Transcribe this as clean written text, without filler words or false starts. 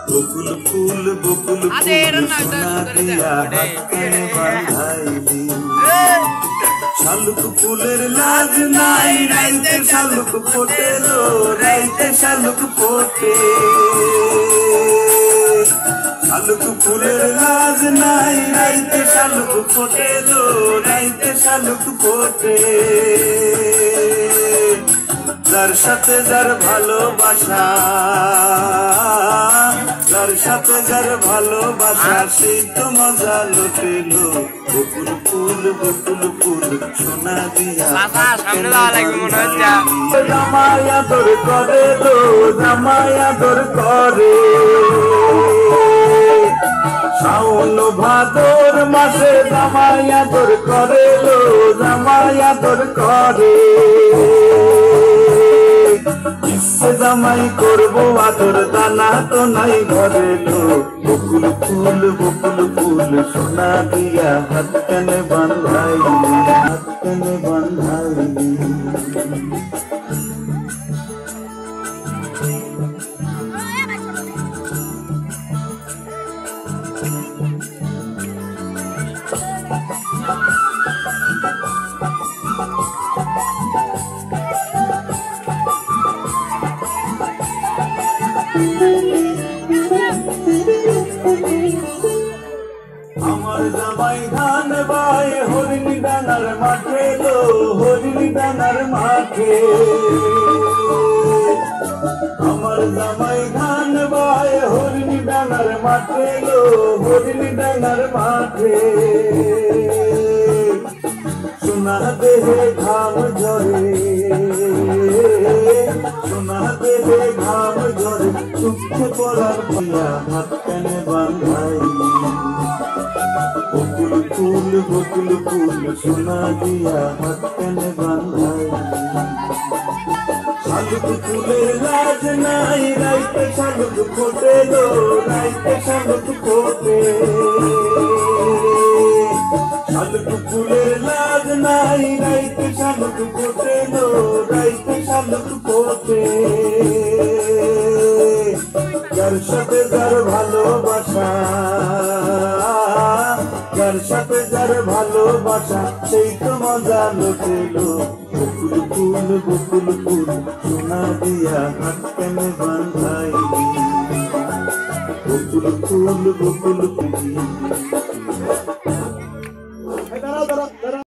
বকুল ফুল সোনা দিয়া হাতে বাঁধাইলি শালুক ফুলের লাজ নাই রাইতে শালুক ফোটে লো রাইতে শালুক ফোটে শালুক ফুলের লাজ নাই রাইতে শালুক ফোটে লো রাইতে শালুক ফোটে যার সাথে যার ভালোবাসা যার সাথে যার ভালোবাসা সেই তো মজা লুটেলো বকুল ফুল সোনা দিয়া জামায়া তোর করে লো জামায়া তোর করে শাওন ভাদর মাসে জামায়া তোর করে লো জামায়া তোর করে জামাই করবো আদর দানা তো নাই ঘরে লো বকুল ফুল সোনা দিয়া হাত কেনে বান্ধাইলি আমার জামাই ধান বাই হরিণী ডানার মাঠে লো হরিণী ডানার মাঠে আমার জামাই ধান বাই হরিণী ডানার মাঠে লো হরিণী ডানার মাঠে সোনা দেহে ঘাম ঝরে সোনা দেহে ঘাম ঝরে চুপকে পড়ার পিয়া হাত কেনে বাঁধাইলি বকুল ফুল সোনা দিয়া হাত কেনে বাঁধাইলি শালুক ফুলের লাজ নাই রাইতে শালুক ফোটে লো রাইতে শালুক ফোটে শালুক ফুলের লাজ নাই রাইতে শালুক ফোটে লো রাইতে শালুক ফোটে যার সাথে যার ভালোবাসা যার সাথে যার ভালোবাসা সেই তো মজা লুটেলো বকুল ফুল সোনা দিয়া হাত কেনে বাঁধাইলি বকুল ফুল